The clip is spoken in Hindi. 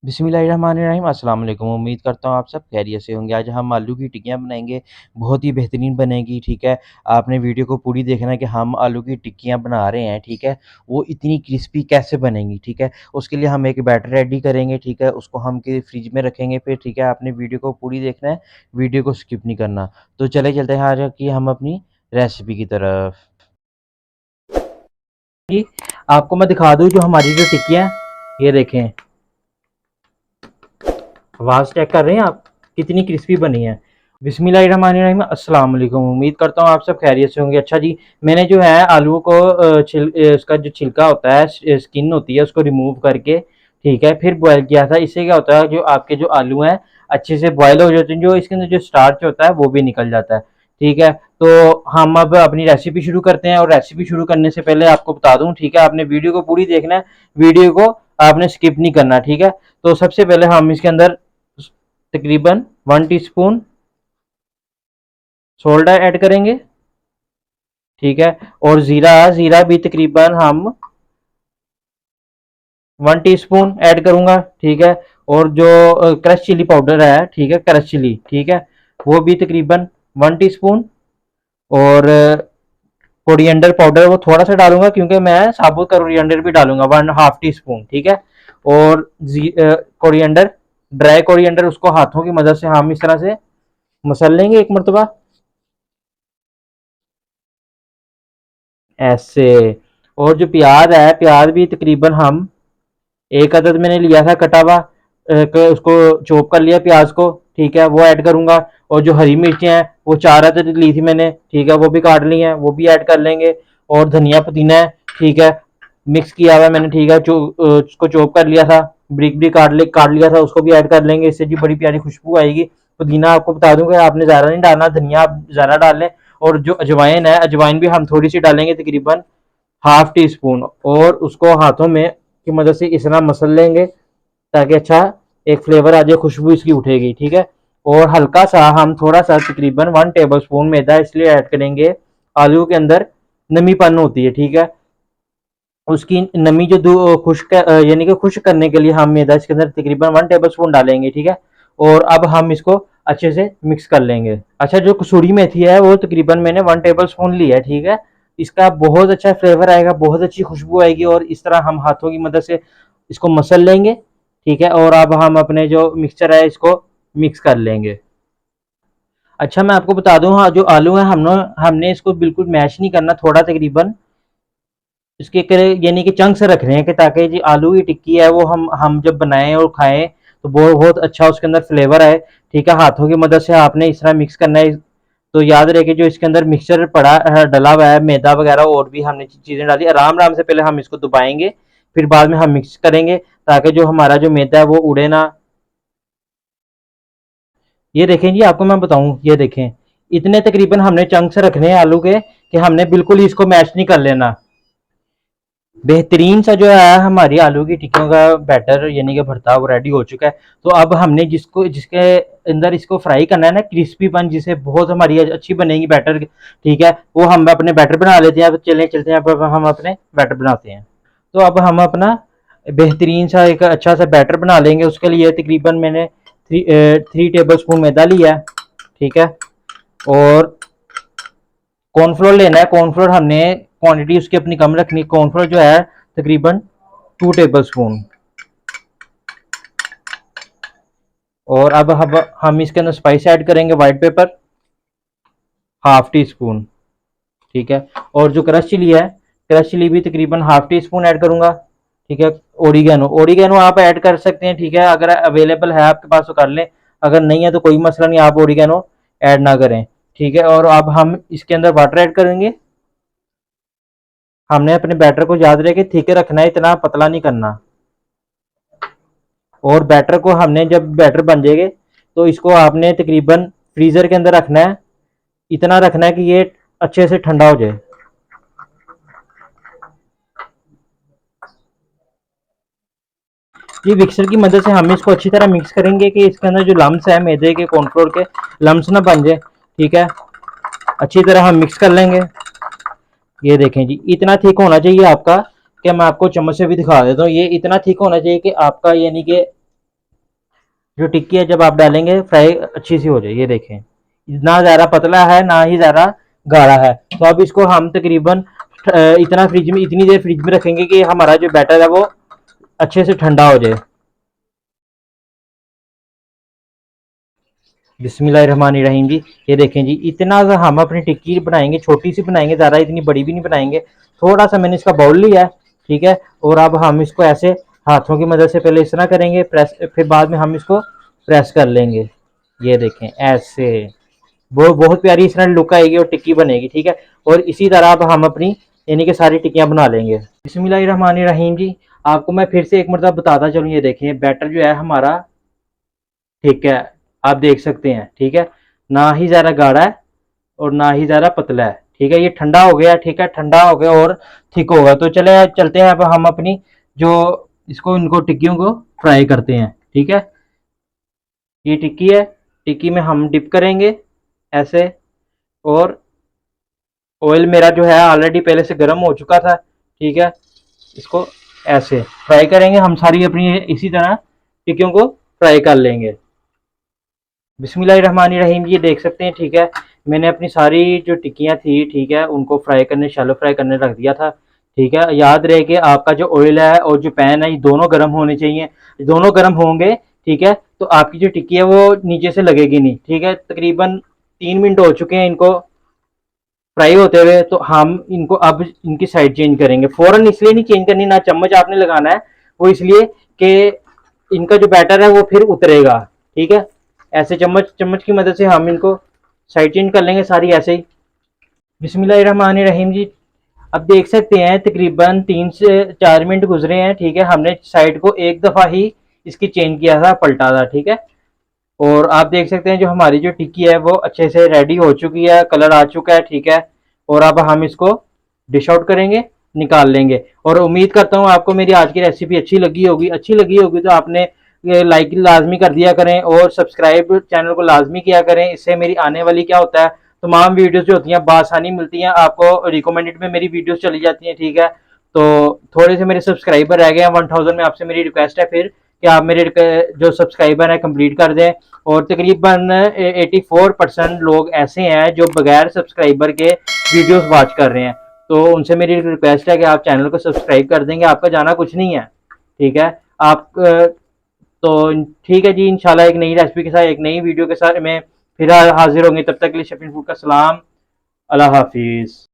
बिस्मिल्लाहिर्रहमानिर्रहीम अस्सलाम वालेकुम। उम्मीद करता हूँ आप सब खैरियत से होंगे। आज हम आलू की टिक्कियाँ बनाएँगे, बहुत ही बेहतरीन बनेगी, ठीक है। आपने वीडियो को पूरी देखना है कि हम आलू की टिक्कियाँ बना रहे हैं, ठीक है। वो इतनी क्रिस्पी कैसे बनेंगी, ठीक है। उसके लिए हम एक बैटर रेडी करेंगे, ठीक है। उसको हम के फ्रिज में रखेंगे फिर, ठीक है। आपने वीडियो को पूरी देखना है, वीडियो को स्किप नहीं करना। तो चले चलते हैं आज कि हम अपनी रेसिपी की तरफ। जी, आपको मैं दिखा दूँ जो हमारी जो टिक्कियाँ हैं, ये देखें। आवाज़ चेक कर रहे हैं आप? कितनी क्रिस्पी बनी है। बिस्मिल्लाहिर्रहमानिर्रहीम अस्सलाम वालेकुम। उम्मीद करता हूँ आप सब खैरियत से होंगे। अच्छा जी, मैंने जो है आलू को उसका जो छिलका होता है, स्किन होती है, उसको रिमूव करके, ठीक है, फिर बॉयल किया था। इससे क्या होता है, जो आपके जो आलू हैं अच्छे से बॉयल हो जाते हैं, जो इसके अंदर जो स्टार्च होता है वो भी निकल जाता है, ठीक है। तो हम अब अपनी रेसिपी शुरू करते हैं, और रेसिपी शुरू करने से पहले आपको बता दूं, ठीक है, आपने वीडियो को पूरी देखना है, वीडियो को आपने स्किप नहीं करना, ठीक है। तो सबसे पहले हम इसके अंदर तकरीबन 1 टीस्पून सोल्डा ऐड करेंगे, ठीक है। और जीरा जीरा भी तकरीबन हम 1 टीस्पून ऐड करूंगा, ठीक है। और जो क्रश चिली पाउडर है, ठीक है, क्रश चिली, ठीक है, वो भी तकरीबन 1 टीस्पून। और कोरिएंडर पाउडर वो थोड़ा सा डालूंगा, क्योंकि मैं साबुत कोरिएंडर भी डालूंगा 1/2 टीस्पून, ठीक है। और कोरिएंडर, ड्राई कोरिएंडर, उसको हाथों की मदद से हम इस तरह से मसल लेंगे एक मरतबा, ऐसे। और जो प्याज है, प्याज भी तकरीबन हम एक अदद मैंने लिया था कटा हुआ, उसको चॉप कर लिया प्याज को, ठीक है, वो ऐड करूंगा। और जो हरी मिर्चें हैं वो 4 अदद ली थी मैंने, ठीक है, वो भी काट ली हैं, वो भी ऐड कर लेंगे। और धनिया पुदीना है, ठीक है, मिक्स किया हुआ है मैंने, ठीक है, उसको चॉप कर लिया था, ब्रिक भी काट लिया था, उसको भी ऐड कर लेंगे। इससे जी बड़ी प्यारी खुशबू आएगी। पुदीना आपको बता दूं कि आपने ज़्यादा नहीं डालना, धनिया आप ज़्यादा डाल लें। और जो अजवाइन है, अजवाइन भी हम थोड़ी सी डालेंगे, तकरीबन 1/2 टीस्पून। और उसको हाथों में की मदद से इस तरह मसल लेंगे, ताकि अच्छा एक फ्लेवर आ जाए, खुशबू इसकी उठेगी, ठीक है। और हल्का सा हम थोड़ा सा तकरीबन 1 टेबल स्पून मैदा इसलिए ऐड करेंगे, आलू के अंदर नमीपन होती है, ठीक है। उसकी नमी जो खुश्क यानी कि खुश्क करने के लिए हम मैदा इसके अंदर तकरीबन 1 टेबल स्पून डालेंगे, ठीक है। और अब हम इसको अच्छे से मिक्स कर लेंगे। अच्छा, जो कसूरी मेथी है वो तकरीबन मैंने 1 टेबल स्पून ली है, ठीक है। इसका बहुत अच्छा फ्लेवर आएगा, बहुत अच्छी खुशबू आएगी। और इस तरह हम हाथों की मदद से इसको मसल लेंगे, ठीक है। और अब हम अपने जो मिक्सचर है इसको मिक्स कर लेंगे। अच्छा, मैं आपको बता दूं, हाँ, जो आलू है हमने हमने इसको बिल्कुल मैश नहीं करना, थोड़ा तकरीबन इसके यानी कि चंक्स रख रहे हैं, कि ताकि जी आलू की टिक्की है वो हम जब बनाएं और खाएं तो बहुत अच्छा उसके अंदर फ्लेवर आए, ठीक है। हाथों की मदद से आपने इस तरह मिक्स करना है। तो याद रहे कि जो इसके अंदर मिक्सचर पड़ा है, डला हुआ है, मैदा वगैरह और भी हमने चीज़ें डाली, आराम आराम से पहले हम इसको दबाएंगे, फिर बाद में हम मिक्स करेंगे, ताकि जो हमारा जो मैदा है वो उड़े ना। ये देखें जी, आपको मैं बताऊं, ये देखें, इतने तकरीबन हमने चंक्स रखने हैं आलू के, कि हमने बिल्कुल ही इसको मैश नहीं कर लेना। बेहतरीन सा जो है हमारी आलू की टिक्कियों का बैटर यानी कि भरता वो रेडी हो चुका है। तो अब हमने जिसको जिसके अंदर इसको फ्राई करना है ना, क्रिस्पी पन जिसे बहुत हमारी अच्छी बनेगी बैटर, ठीक है, वो हम अपने बैटर बना लेते हैं। अब चले चलते हैं, अब हम अपने बैटर बनाते हैं। तो अब हम अपना बेहतरीन सा एक अच्छा सा बैटर बना लेंगे। उसके लिए तकरीबन मैंने 3 टेबल स्पून मैदा लिया है, ठीक है। और कॉर्नफ्लोर लेना है। कॉर्नफ्लोर हमने क्वांटिटी उसकी अपनी कम रखनी। कॉर्नफ्लोर जो है तकरीबन 2 टेबल स्पून। और अब हम इसके अंदर स्पाइस ऐड करेंगे, वाइट पेपर 1/2 टीस्पून, ठीक है। और जो क्रश चिली है, क्रश चिली भी तकरीबन 1/2 टीस्पून ऐड करूंगा, ठीक है। ओरिगेनो, ओरिगेनो आप ऐड कर सकते हैं, ठीक है, अगर अवेलेबल है आपके पास तो कर लें, अगर नहीं है तो कोई मसला नहीं, आप ओरिगेनो ऐड ना करें, ठीक है। और अब हम इसके अंदर वाटर ऐड करेंगे। हमने अपने बैटर को याद रहे कि ठीक रखना है, इतना पतला नहीं करना। और बैटर को हमने जब बैटर बन जाएगा तो इसको आपने तकरीबन फ्रीज़र के अंदर रखना है, इतना रखना है कि ये अच्छे से ठंडा हो जाए। ये मिक्सर की मदद से हम इसको अच्छी तरह मिक्स करेंगे कि इसके अंदर जो लम्स है मैदे के, कॉर्नफ्लोर के लम्स ना बन जाए, ठीक है। अच्छी तरह हम मिक्स कर लेंगे। ये देखें जी, इतना थिक होना चाहिए आपका, कि मैं आपको चम्मच से भी दिखा देता हूँ। ये इतना थिक होना चाहिए कि आपका यानी कि जो टिक्की है जब आप डालेंगे फ्राई अच्छी सी हो जाए। ये देखें, ना ज़्यादा पतला है ना ही ज़्यादा गाढ़ा है। तो अब इसको हम तकरीबन इतनी देर फ्रिज में रखेंगे कि हमारा जो बैटर है वो अच्छे से ठंडा हो जाए। बिस्मिल्लाहिर्रहमानिर्रहीम जी। ये देखें जी, इतना सा हम अपनी टिक्की बनाएंगे, छोटी सी बनाएंगे, ज़्यादा इतनी बड़ी भी नहीं बनाएंगे। थोड़ा सा मैंने इसका बाउल लिया है, ठीक है। और अब हम इसको ऐसे हाथों की मदद से पहले इस तरह करेंगे प्रेस, फिर बाद में हम इसको प्रेस कर लेंगे। ये देखें ऐसे, वो बहुत प्यारी इस तरह लुक आएगी और टिक्की बनेगी, ठीक है। और इसी तरह अब हम अपनी यानी कि सारी टिक्कियाँ बना लेंगे। बिस्मिल्लाहिर्रहमानिर्रहीम जी। आपको मैं फिर से एक मरतबा बताता चलूँ। ये देखें बैटर जो है हमारा, ठीक है, आप देख सकते हैं, ठीक है, ना ही ज़्यादा गाढ़ा है और ना ही ज़्यादा पतला है, ठीक है। ये ठंडा हो गया, ठीक है, ठंडा हो गया और थिक होगा। तो चले चलते हैं अब हम अपनी जो इसको इनको टिक्कियों को फ्राई करते हैं, ठीक है। ये टिक्की है, टिक्की में हम डिप करेंगे ऐसे। और ऑयल मेरा जो है ऑलरेडी पहले से गर्म हो चुका था, ठीक है। इसको ऐसे फ्राई करेंगे हम, सारी अपनी इसी तरह टिक्कियों को फ्राई कर लेंगे। बिस्मिल्लाहिर्रहमानिर्रहीम, ये देख सकते हैं, ठीक है। मैंने अपनी सारी जो टिक्कियाँ थी, ठीक है, उनको फ्राई करने, शैलो फ्राई करने रख दिया था, ठीक है। याद रहे कि आपका जो ऑयल है और जो पैन है ये दोनों गर्म होने चाहिए। दोनों गर्म होंगे, ठीक है, तो आपकी जो टिक्की है वो नीचे से लगेगी नहीं, ठीक है। तकरीबन 3 मिनट हो चुके हैं इनको फ्राई होते हुए। तो हम इनको अब इनकी साइड चेंज करेंगे। फ़ौरन इसलिए नहीं चेंज करनी, ना चम्मच आपने लगाना है, वो इसलिए कि इनका जो बैटर है वो फिर उतरेगा, ठीक है। ऐसे चम्मच चम्मच की मदद से हम इनको साइड चेंज कर लेंगे सारी ऐसे ही। बिस्मिल्लाहिर्रहमानिर्रहीम जी। अब देख सकते हैं तकरीबन 3 से 4 मिनट गुजरे हैं, ठीक है। हमने साइड को एक दफ़ा ही इसकी चेंज किया था, पलटा था, ठीक है। और आप देख सकते हैं जो हमारी जो टिक्की है वो अच्छे से रेडी हो चुकी है, कलर आ चुका है, ठीक है। और अब हम इसको डिश आउट करेंगे, निकाल लेंगे। और उम्मीद करता हूँ आपको मेरी आज की रेसिपी अच्छी लगी होगी। अच्छी लगी होगी तो आपने लाइक लाजमी कर दिया करें और सब्सक्राइब चैनल को लाजमी किया करें। इससे मेरी आने वाली क्या होता है, तमाम वीडियोस जो होती हैं बआसानी मिलती हैं आपको, रिकमेंडेड में मेरी वीडियोस चली जाती हैं, ठीक है। तो थोड़े से मेरे सब्सक्राइबर रह गए हैं 1000 में। आपसे मेरी रिक्वेस्ट है फिर कि आप मेरे जो सब्सक्राइबर है कंप्लीट कर दें। और तकरीबन 84% लोग ऐसे हैं जो बगैर सब्सक्राइबर के वीडियोस वॉच कर रहे हैं। तो उनसे मेरी रिक्वेस्ट है कि आप चैनल को सब्सक्राइब कर देंगे, आपका जाना कुछ नहीं है, ठीक है। आप तो ठीक है जी, इंशाल्लाह एक नई रेसिपी के साथ, एक नई वीडियो के साथ मैं फिर हाजिर होंगे। तब तक के लिए शफीन फूड का सलाम, अल्लाह हाफिज़।